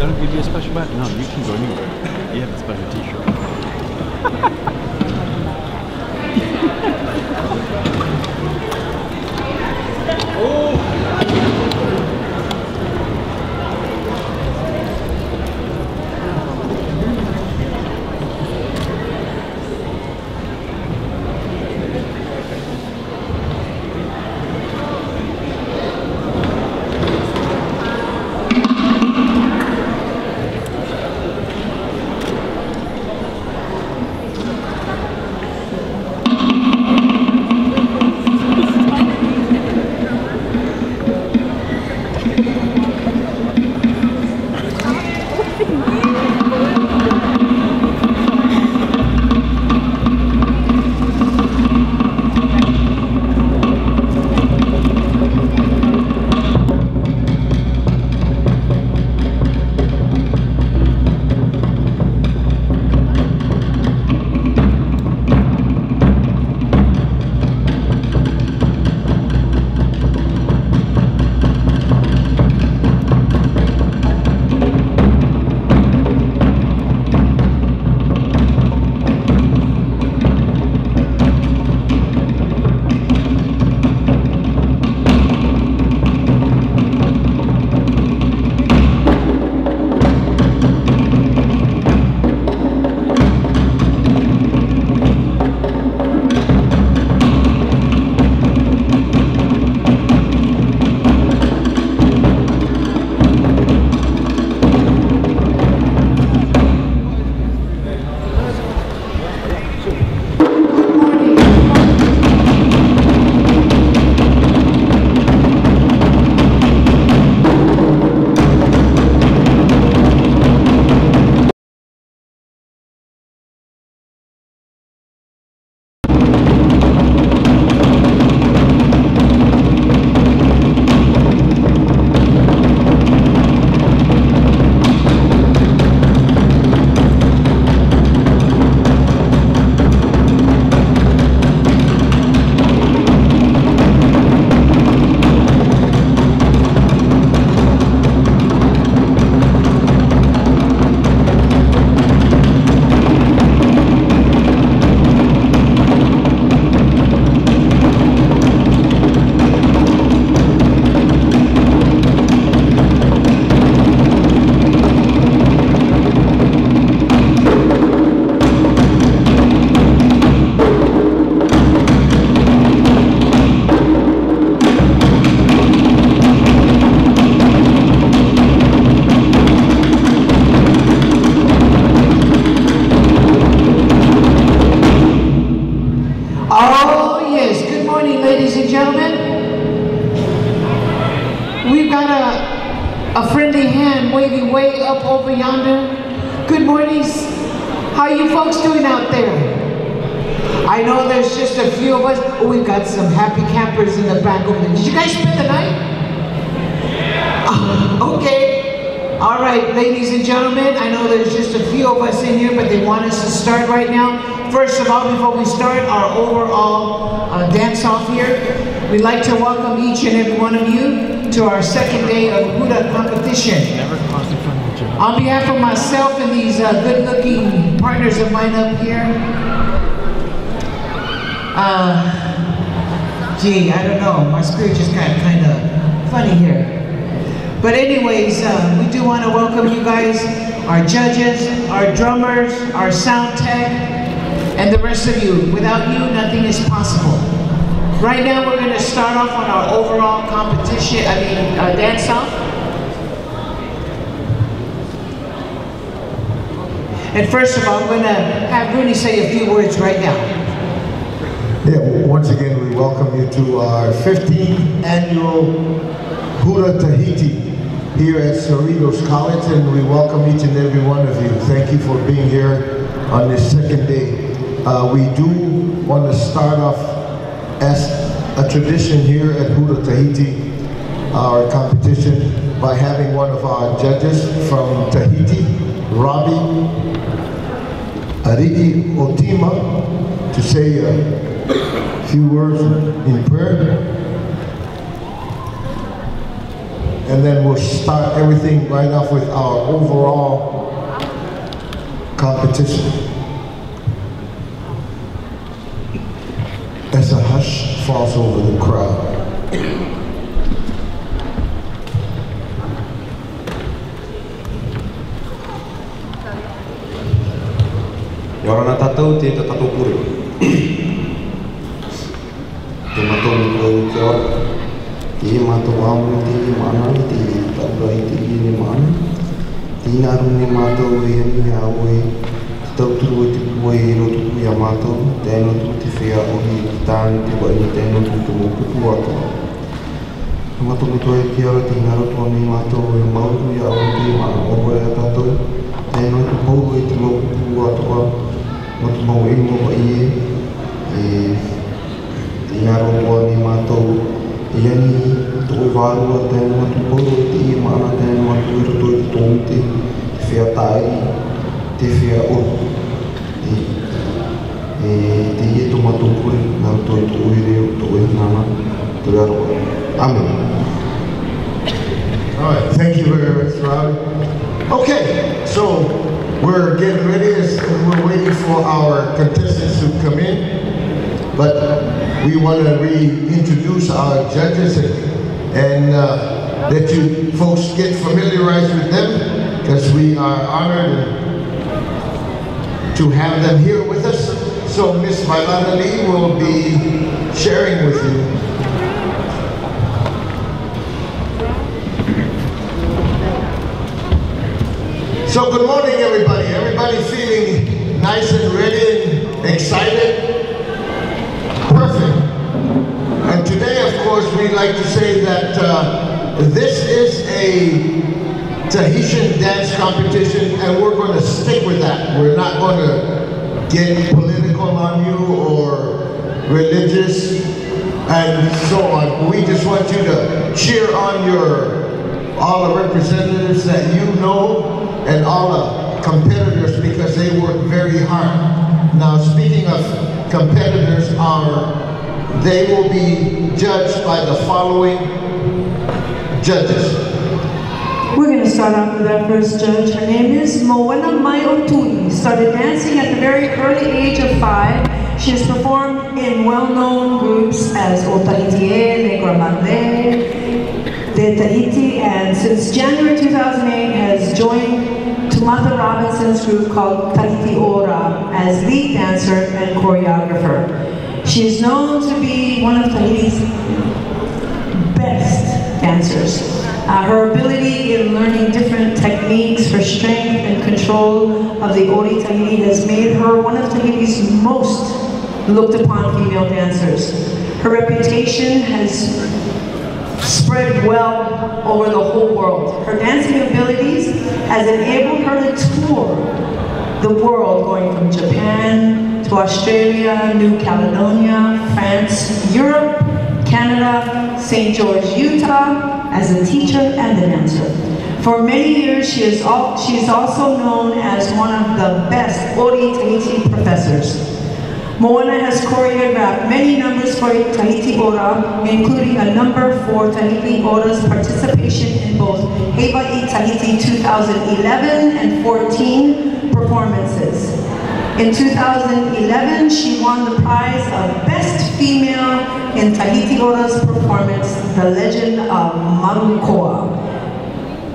Don't give you a special badge? No, you can go anywhere. You have a special t-shirt. friendly hand waving way up over yonder. Good morning. How are you folks doing out there? I know there's just a few of us. Oh, we've got some happy campers in the back over there. Did you guys spend the night? Okay. All right, ladies and gentlemen, I know there's just a few of us in here, but they want us to start right now. First of all, before we start our overall dance-off here, we'd like to welcome each and every one of you to our second day of Huda competition. On behalf of myself and these good-looking partners of mine up here, gee, I don't know, my spirit just got kind of funny here. But anyways, we do want to welcome you guys, our judges, our drummers, our sound tech, and the rest of you. Without you, nothing is possible. Right now, we're going to start off on our overall competition, dance-off. And first of all, I'm going to have Rooney say a few words right now. Yeah, once again, we welcome you to our 15th annual Huda Tahiti here at Cerritos College, and we welcome each and every one of you. Thank you for being here on this second day. We do want to start off as a tradition here at Huda Tahiti, our competition, by having one of our judges from Tahiti, Robbie Ariki Otima, to say a few words in prayer. And then we'll start everything right off with our overall competition. As a hush falls over the crowd. Yorana tatau te tatau puri. Te matau ko kia. Ti matau amu ti mana ti tabai ti ni mana. Ti naru ni matau e ni awe. Tau turu te pui no tu ya matau. Te no tu te fea o ni tan te bai te no tu tu pu ato. Matau ni to e kia ti naru to ni matau e mauru ya o ti mana o e tatau. Te no tu pou e te mo pu ato. Matu mau e mo e tingaro mo ni mato yani to varu te matu mau te mana te matu to tonte fia tai te fia o te to matu ko na to ire to nana to aro amen. All right, thank you very much, Robbie. Okay, so we're getting ready as we're waiting for our contestants to come in, but we want to reintroduce our judges and let you folks get familiarized with them, because we are honored to have them here with us. So Miss Mailana Lee will be sharing with you. So good morning, everybody. Everybody feeling nice and ready and excited? Perfect. And today, of course, we'd like to say that this is a Tahitian dance competition, and we're going to stick with that. We're not going to get political on you or religious and so on. We just want you to cheer on all the representatives that you know, and all the competitors, because they work very hard. Now, speaking of competitors, they will be judged by the following judges. We're going to start off with our first judge. Her name is Moana Mai Otui. Started dancing at the very early age of 5. She has performed in well-known groups as O Tahiti, Negra Mande, De Tahiti, and since January 2008 has joined Tumata Robinson's group called Tahiti Ora as lead dancer and choreographer. She is known to be one of Tahiti's best dancers. Her ability in learning different techniques for strength and control of the Ori Tahiti has made her one of Tahiti's most looked upon female dancers. Her reputation has spread well over the whole world. Her dancing abilities has enabled her to tour the world, going from Japan to Australia, New Caledonia, France, Europe, Canada, St. George, Utah, as a teacher and a dancer. For many years, she is also known as one of the best Ori Tahiti professors. Moana has choreographed many numbers for Tahiti Ora, including a number for Tahiti Ora's participation in both Hewa I Tahiti 2011 and 14 performances. In 2011, she won the prize of Best Female in Tahiti Ora's performance, The Legend of Marukoa.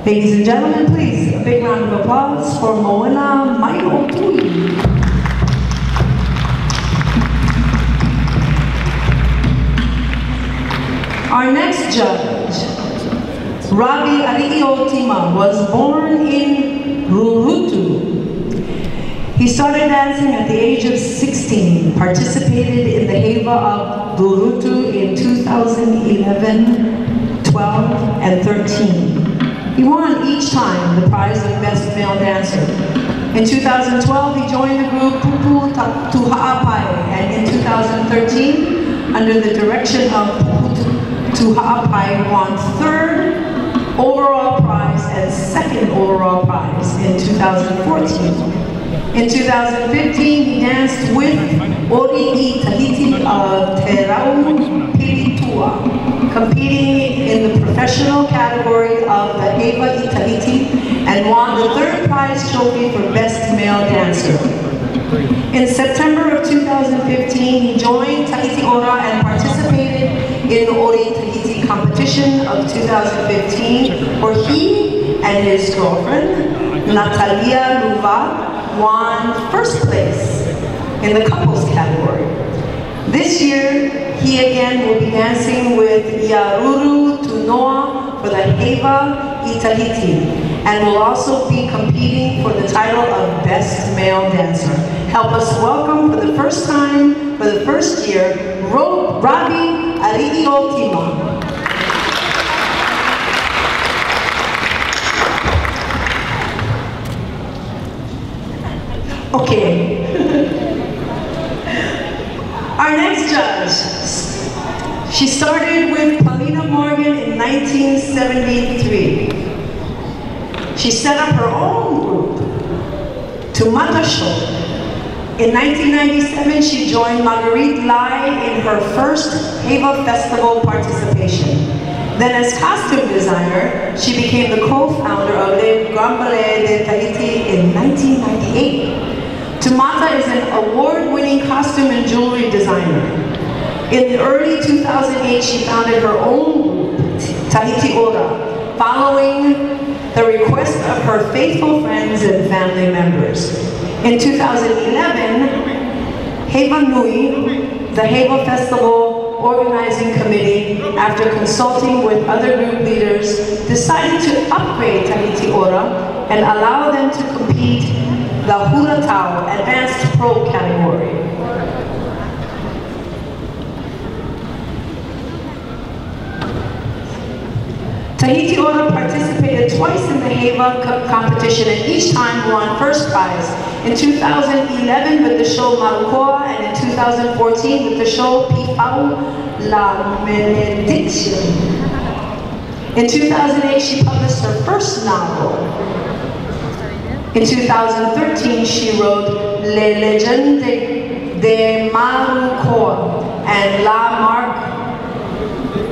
Ladies and gentlemen, please, a big round of applause for Moana Maiotui. Our next judge, Rabi Ari'iotima, was born in Rurutu. He started dancing at the age of 16, participated in the Hewa of Rurutu in 2011, 12, and 13. He won each time the prize of Best Male Dancer. In 2012, he joined the group Pupu Tuha'apai, and in 2013, under the direction of Pupu Tuha'apai, won 3rd overall prize and 2nd overall prize in 2014. In 2015, he danced with Ori I Tahiti of Te Rau Piritua, competing in the professional category of the Hewa I Tahiti, and won the 3rd prize trophy for Best Male Dancer. In September of 2015, he joined Tahiti Ora and participated in the Ori Tahiti competition of 2015, where he and his girlfriend, Natalia Luva, won 1st place in the couples category. This year, he again will be dancing with Yaruru Tunoa for the Hewa I Tahiti, and will also be competing for the title of Best Male Dancer. Help us welcome for the first time, for the first year, Rabi Ari'iotima. Okay. Our next judge, she started with Paulina Morgan in 1973. She set up her own group, Tumata Show. In 1997, she joined Marguerite Lai in her first Hewa Festival participation. Then as costume designer, she became the co-founder of Le Grand Ballet de Tahiti in 1998. Tumata is an award-winning costume and jewelry designer. In early 2008, she founded her own group, Tahiti Ora, following the request of her faithful friends and family members. In 2011, Hewa Nui, the Hewa Festival Organizing Committee, after consulting with other group leaders, decided to upgrade Tahiti Ora and allow them to compete the Huratau Advanced Pro category. Tahiti Ora participated twice in the Hewa competition and each time won 1st prize. In 2011 with the show Marukoa, and in 2014 with the show Pipau La Benediction. In 2008 she published her first novel. In 2013 she wrote Les Légendes de Marukoa and La Marque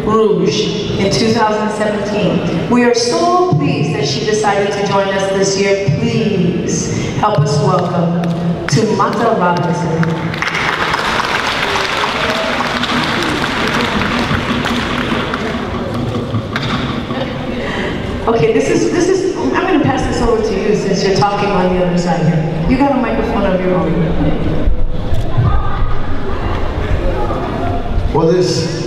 Rouge in 2017. We are so pleased that she decided to join us this year. Please help us welcome Tumata Robinson. Okay, this is, I'm going to pass this over to you since you're talking on the other side here. You got a microphone of your own. Well, this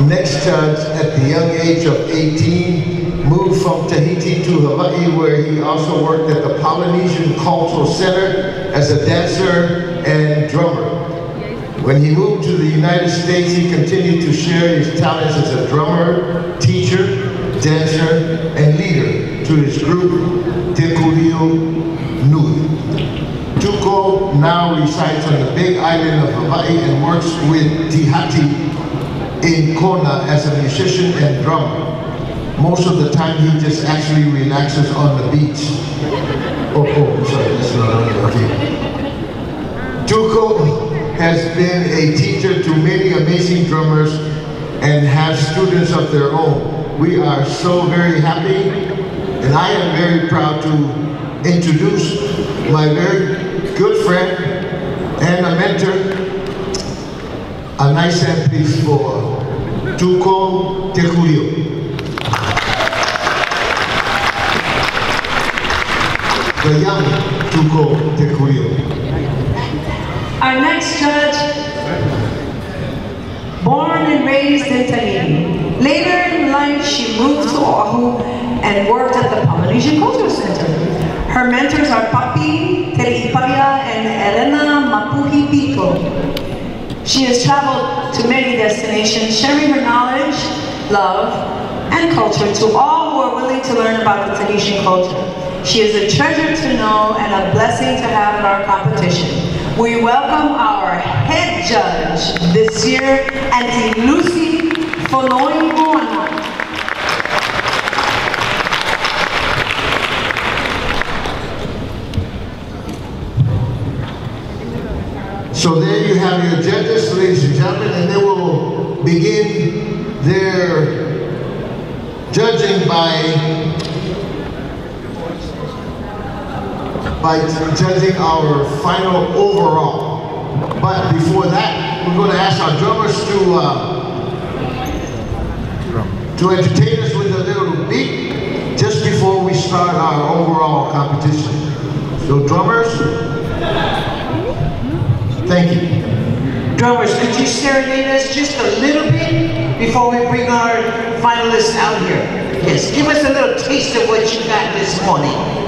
next judge, at the young age of 18, moved from Tahiti to Hawaii, where he also worked at the Polynesian Cultural Center as a dancer and drummer. When he moved to the United States, he continued to share his talents as a drummer, teacher, dancer, and leader to his group, Te Kurio Nui. Tuko now resides on the Big Island of Hawaii and works with Tihati in Kona as a musician and drummer. Most of the time he just actually relaxes on the beach. Sorry, that's not on there, okay. Tuko has been a teacher to many amazing drummers and has students of their own. We are so very happy, and I am very proud to introduce my very good friend and a mentor. A nice hand please for Tuko Te Kurio. The young Tuko Te Kurio. Our next judge, born and raised in Tahiti. Later in life, she moved to Oahu and worked at the Polynesian Cultural Center. Her mentors are Papi Tereipaia and Elena Mapuhi Pito. She has traveled to many destinations, sharing her knowledge, love, and culture to all who are willing to learn about the Tahitian culture. She is a treasure to know and a blessing to have in our competition. We welcome our head judge this year, Auntie Lucy Fonoi Moana. So there you have your judges, ladies and gentlemen, and they will begin their judging by judging our final overall. But before that, we're going to ask our drummers to entertain us with a little beat just before we start our overall competition. So drummers, thank you. Drummers, could you serenade us just a little bit before we bring our finalists out here? Yes, give us a little taste of what you got this morning.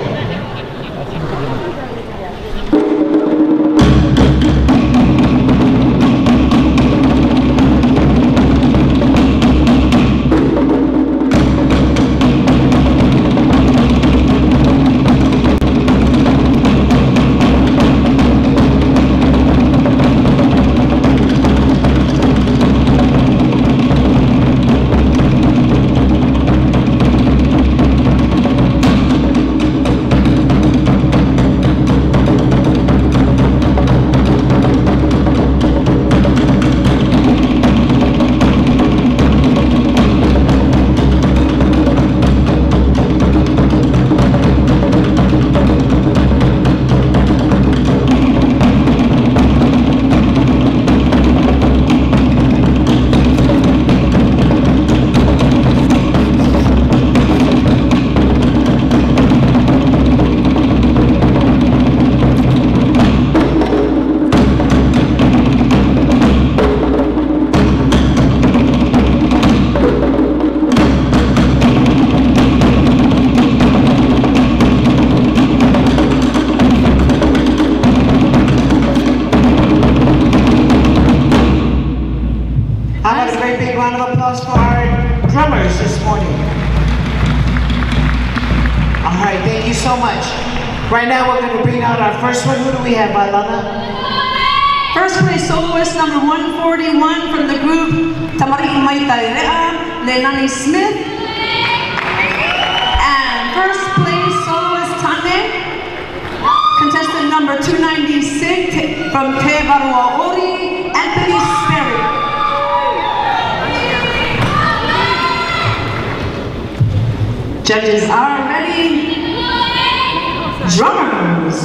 Right now we're going to bring out our first one. Who do we have, Alana? First place soloist number 141 from the group Tamari'i Maitairea, Leilani Smith. And first place soloist Tane, contestant number 296 from Te Varua Ori, Anthony Sperry. Judges are ready. Drummers.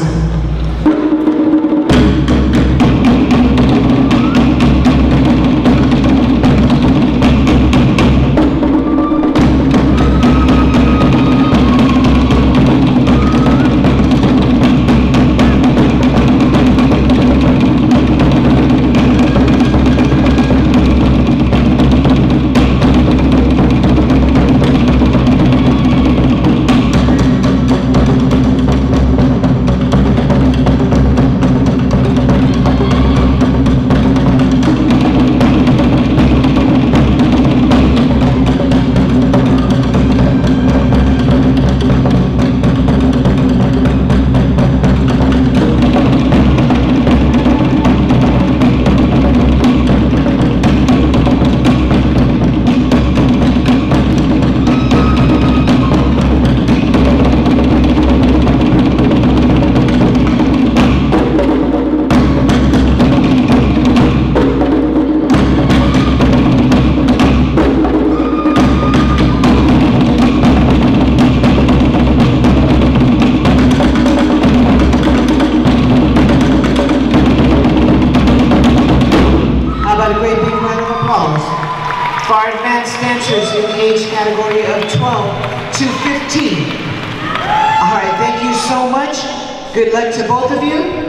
Good luck to both of you.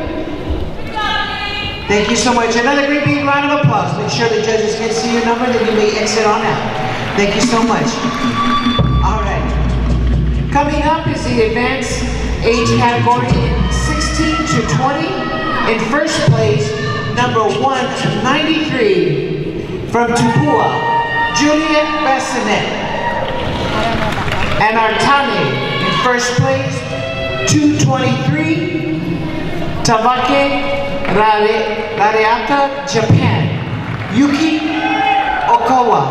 Thank you so much. Another great big round of applause. Make sure the judges can see your number, then you may exit on out. Thank you so much. All right. Coming up is the advanced age category 16 to 20. In first place, number 193 from Tupua, Juliet Bassinet. And Artane in first place, 223, Tavake Rareata, Japan, Yuki Okawa.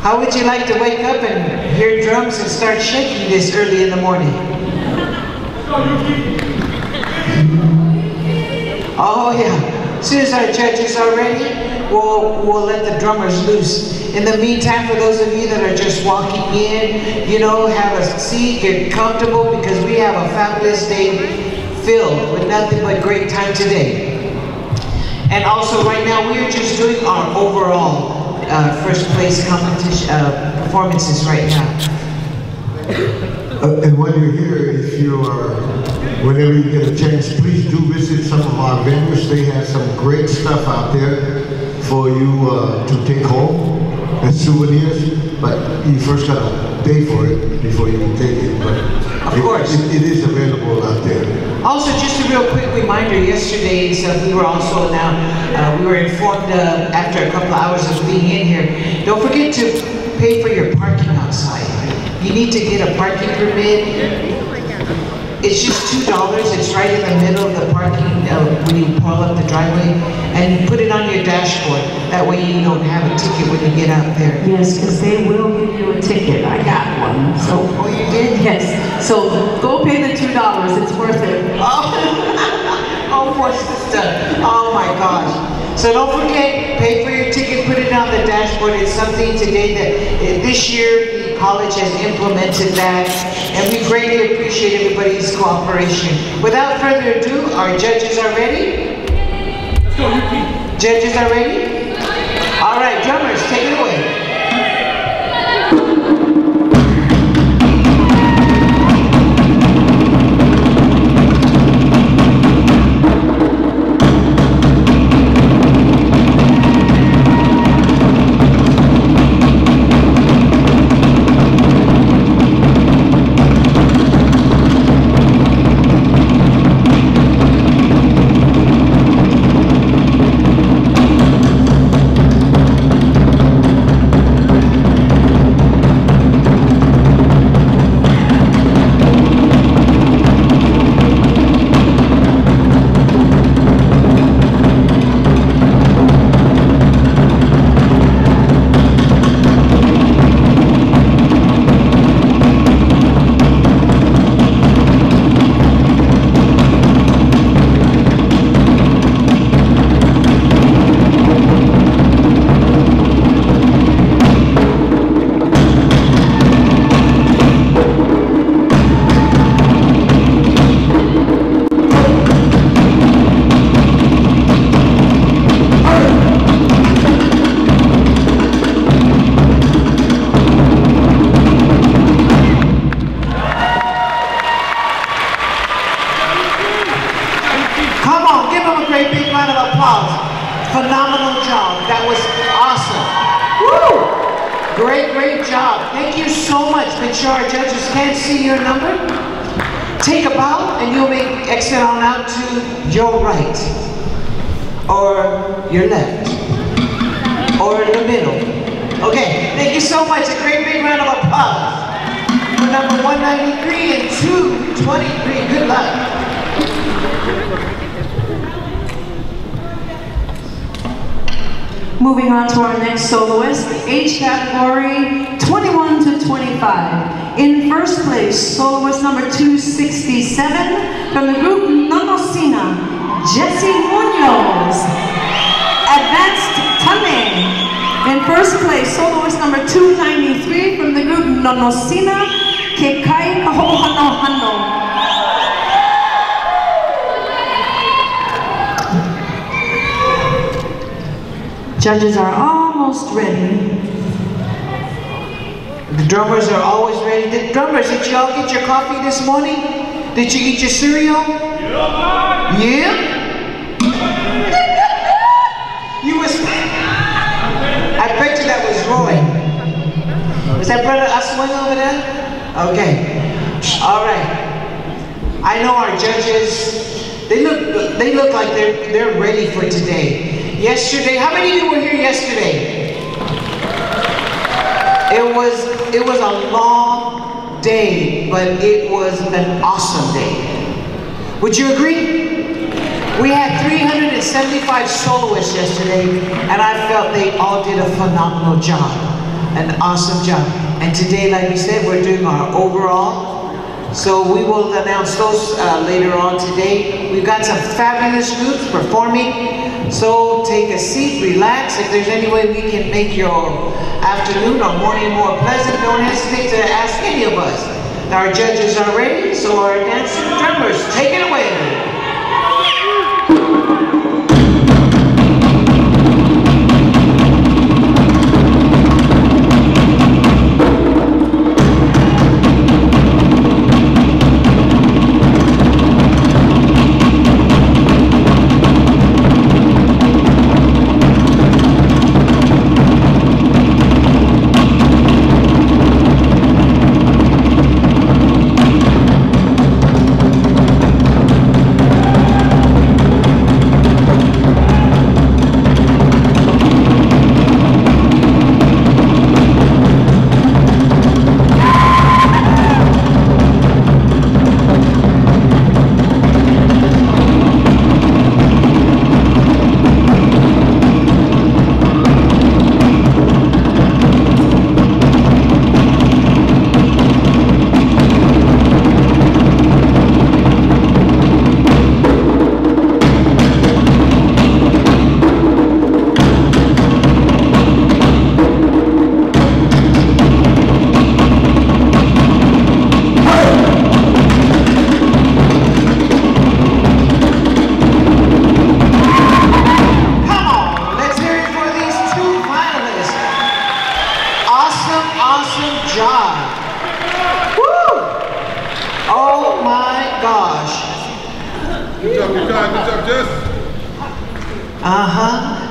How would you like to wake up and hear drums and start shaking this early in the morning? Oh yeah. As soon as our judges are ready, we'll let the drummers loose. In the meantime, for those of you that are just walking in, you know, have a seat, get comfortable, because we have a fabulous day filled with nothing but great time today. And also right now, we are just doing our overall first place competition performances right now. And when you're here, if you are, whenever you get a chance, please do visit some of our venues. They have some great stuff out there for you to take home as souvenirs. But you first gotta pay for it before you can take it. But of course, it is available out there. Also, just a real quick reminder, yesterday we were also we were informed after a couple hours of being in here, don't forget to pay for your parking outside. You need to get a parking permit. It's just $2. It's right in the middle of the parking when you pull up the driveway, and you put it on your dashboard. That way you don't have a ticket when you get out there. Yes, because they will give you a ticket. I got one. So, oh, you did? Yes. So go pay the $2. It's worth it. Oh, poor sister. Oh my gosh. So don't forget, pay for your ticket, put it on the dashboard. It's something today that this year the college has implemented that, and we greatly appreciate everybody's cooperation. Without further ado, our judges are ready? Let's go, Yuki. Judges are ready? All right, drummers, take it away. Phenomenal job. That was awesome. Woo! Great job. Thank you so much. Make sure our judges can see your number. Take a bow and you'll make exit on out to your right, or your left, or in the middle. Okay, thank you so much. A great big round of applause for number 193 and 223. Good luck. Moving on to our next soloist, age category 21 to 25. In first place, soloist number 267 from the group Nonosina, Jesse Munoz. Advanced Tane. In first place, soloist number 293 from the group Nonosina, Kekai Kahohanohano. Judges are almost ready. The drummers are always ready. The drummers, did you all get your coffee this morning? Did you eat your cereal? Yeah? You was... I bet you that was Roy. Was that Brother Aswin over there? Okay. All right. I know our judges, they look like they're ready for today. Yesterday, how many of you were here yesterday? It was a long day, but it was an awesome day. Would you agree? We had 375 soloists yesterday, and I felt they all did a phenomenal job, an awesome job. And today, like we said, we're doing our overall. So we will announce those later on today. We've got some fabulous groups performing. So take a seat, relax. If there's any way we can make your afternoon or morning more pleasant, don't hesitate to ask any of us. Our judges are ready, so our dancers, drummers, take it away.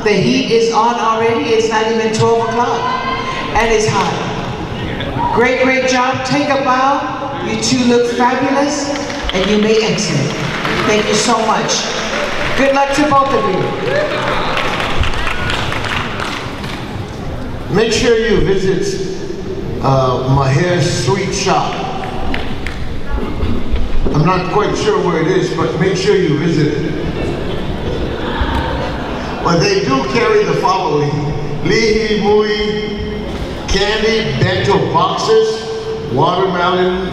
The heat is on already. It's not even 12 o'clock. And it's hot. Great, great job. Take a bow. You two look fabulous. And you made excellent. Thank you so much. Good luck to both of you. Make sure you visit Maher's Sweet Shop. I'm not quite sure where it is, but make sure you visit it. Well, they do carry the following: lihi mui, candy, bento boxes, watermelon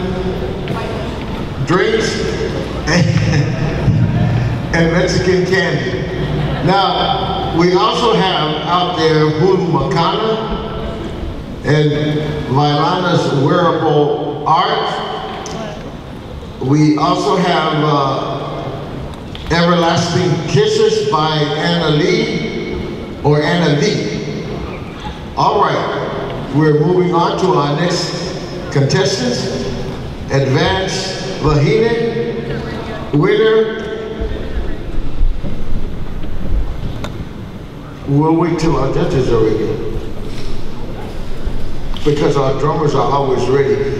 drinks, and Mexican candy. Now, we also have out there Hulu Makana and Vailana's wearable art. We also have Everlasting Kisses by Anna Lee, or Anna Lee. All right, we're moving on to our next contestants. Advanced Vahine, winner. We'll wait till our judges are ready, because our drummers are always ready.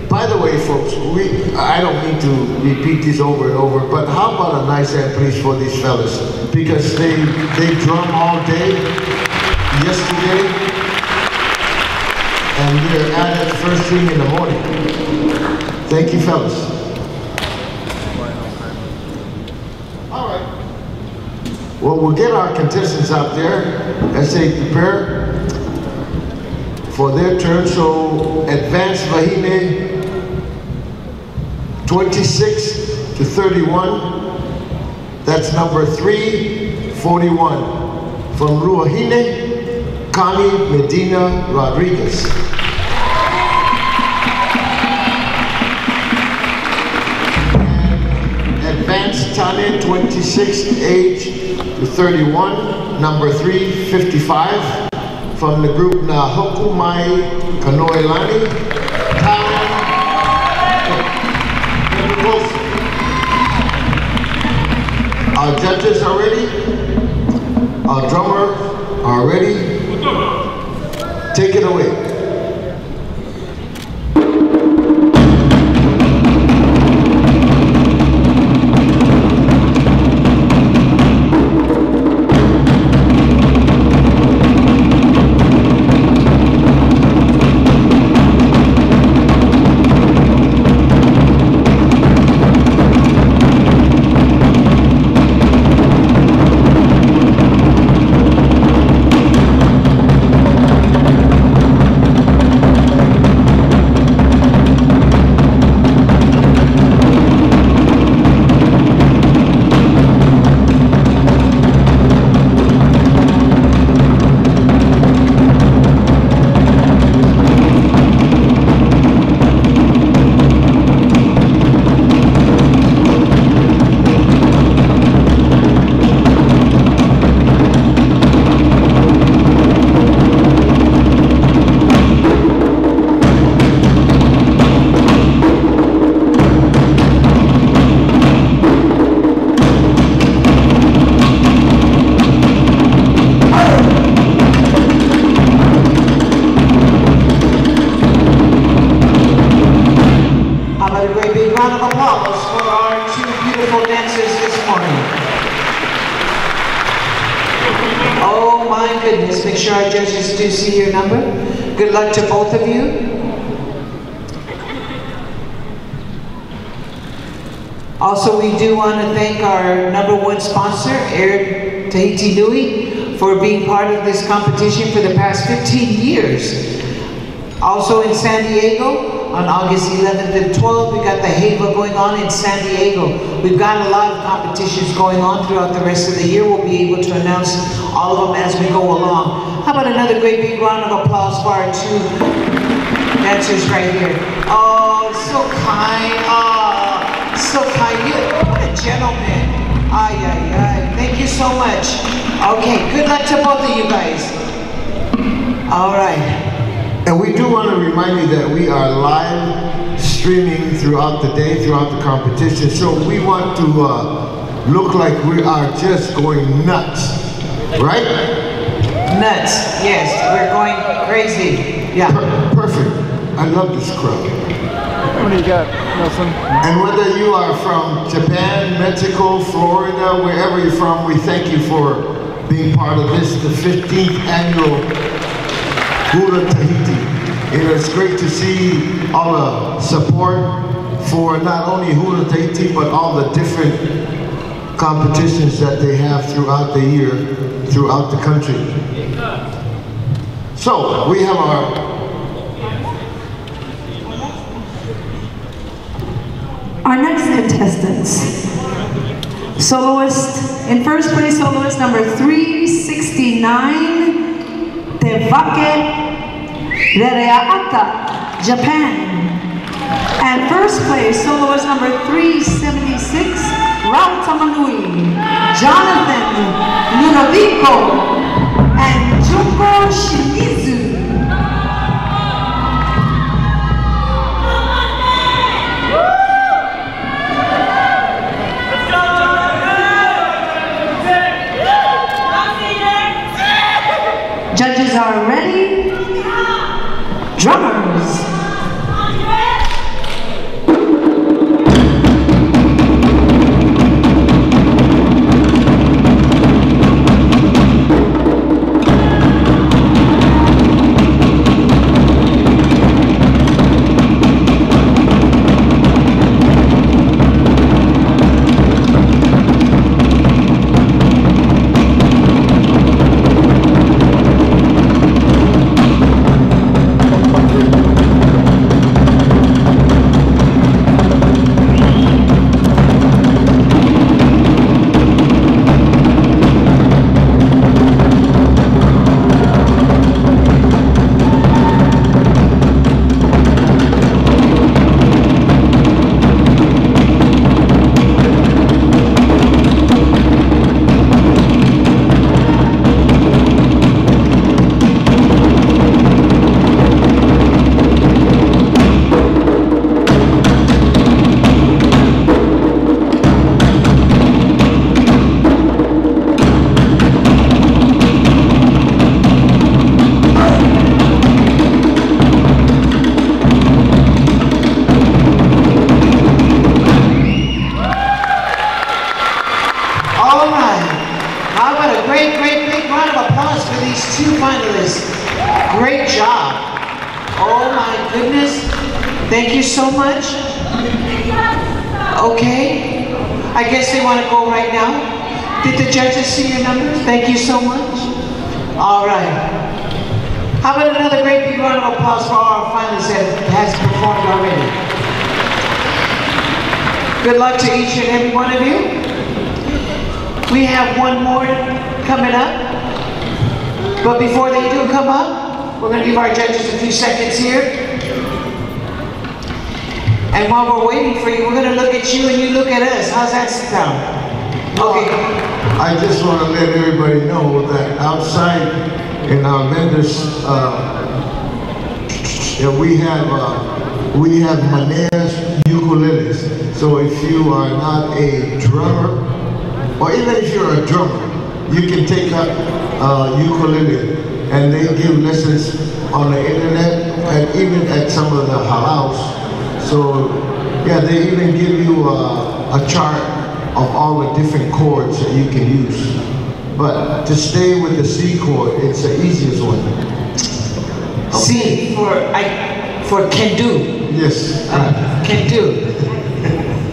By the way, folks, I don't need to repeat these over and over, but how about a nice hand, please, for these fellas? Because they drum all day, yesterday, and they're at it first thing in the morning. Thank you, fellas. All right. Well, we'll get our contestants out there as they prepare for their turn. So, Advanced Vahine, 26 to 31, that's number 341. From Ruahine, Connie Medina Rodriguez. And Advanced Tane, 26 age to 31, number 355. from the group Nahoku Mai Kanoelani, Talon, our judges are ready, our drummers are ready. Take it away. Make sure our judges do see your number. Good luck to both of you. Also, we do want to thank our #1 sponsor, Air Tahiti Nui, for being part of this competition for the past 15 years. Also in San Diego, on August 11th and 12th, we got the HAVA going on in San Diego. We've got a lot of competitions going on throughout the rest of the year. We'll be able to announce all of them as we go along. How about another great big round of applause for our two dancers right here. Oh, so kind. Oh, so kind. What a gentleman. Ay, ay, ay. Thank you so much. Okay, good luck to both of you guys. All right. And we do want to remind you that we are live streaming throughout the day, throughout the competition. So we want to look like we are just going nuts, right? Nuts, yes, we're going crazy. Yeah. Perfect. I love this crowd. What do you got, Nelson? And whether you are from Japan, Mexico, Florida, wherever you're from, we thank you for being part of this, the 15th annual Hula Tahiti. It's great to see all the support for not only Hula Tahiti, but all the different competitions that they have throughout the year, throughout the country. So, we have our next contestants. Soloist, in first place, soloist number 369, Tevake Rereaata, Japan. And first place, soloist number 376, Rautamanui, Jonathan Ludovico, and Junko Shimizu. Judges are ready. Drummers. great job. Oh my goodness. Thank you so much. Okay. I guess they want to go right now. Did the judges see your numbers? Thank you so much. All right. How about another great big round of applause for our finalists that has performed already. Good luck to each and every one of you. We have one more coming up. But before they do come up, we're going to give our judges a few seconds here. And while we're waiting for you, we're going to look at you and you look at us. How's that sound? Okay. I just want to let everybody know that outside in our vendors, we have Maneras ukuleles. So if you are not a drummer, or even if you're a drummer, you can take up ukulele, and they give lessons on the internet and even at some of the halals. So yeah, they even give you a chart of all the different chords that you can use. But to stay with the C chord, it's the easiest one. C for can do. Yes. Can do.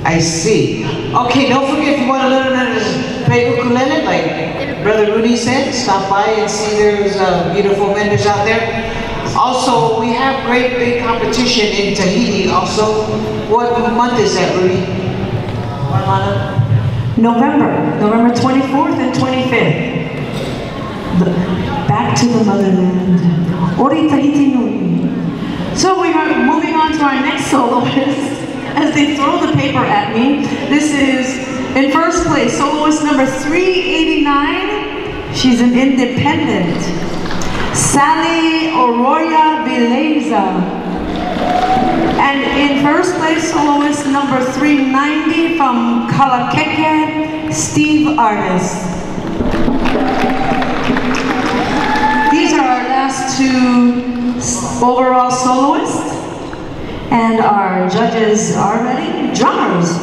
I see. Okay, don't forget if you want to learn how to play ukulele, like Brother Rudy said, stop by and see there's beautiful vendors out there. Also, we have great big competition in Tahiti also. What month is that, Rudy? November 24th and 25th. Back to the motherland. Ori Tahiti Nui. So we are moving on to our next soloist. As they throw the paper at me, this is, in first place, soloist number 389. She's an independent. Sally Aurora Vileza. And in first place, soloist number 390 from Kalakeke, Steve Artis. These are our last two overall soloists. And our judges are ready. Drummers.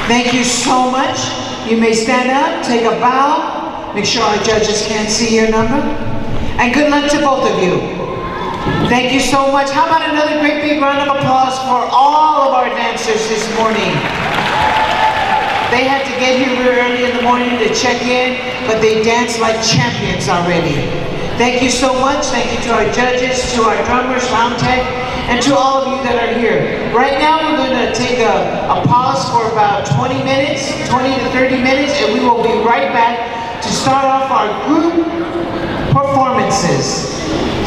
Thank you so much. You may stand up, take a bow, make sure our judges can't see your number. And good luck to both of you. Thank you so much. How about another great big round of applause for all of our dancers this morning. They had to get here very early in the morning to check in, but they danced like champions already. Thank you so much. Thank you to our judges, to our drummers, sound tech, and to all of you that are here. Right now we're going to take a pause for about 20 minutes, 20 to 30 minutes, and we will be right back to start off our group performances.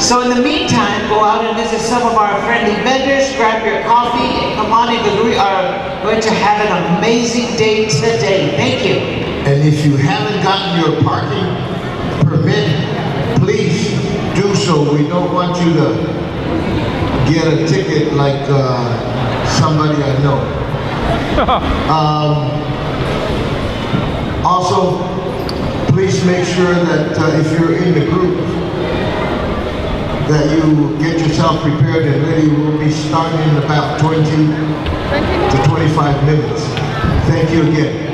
So in the meantime, go out and visit some of our friendly vendors, grab your coffee, and come on in because we are going to have an amazing day today. Thank you. And if you haven't gotten your parking permit, please do so. We don't want you to get a ticket like somebody I know. Also, please make sure that if you're in the group, that you get yourself prepared and ready. We'll be starting in about 20 25 minutes. Thank you again.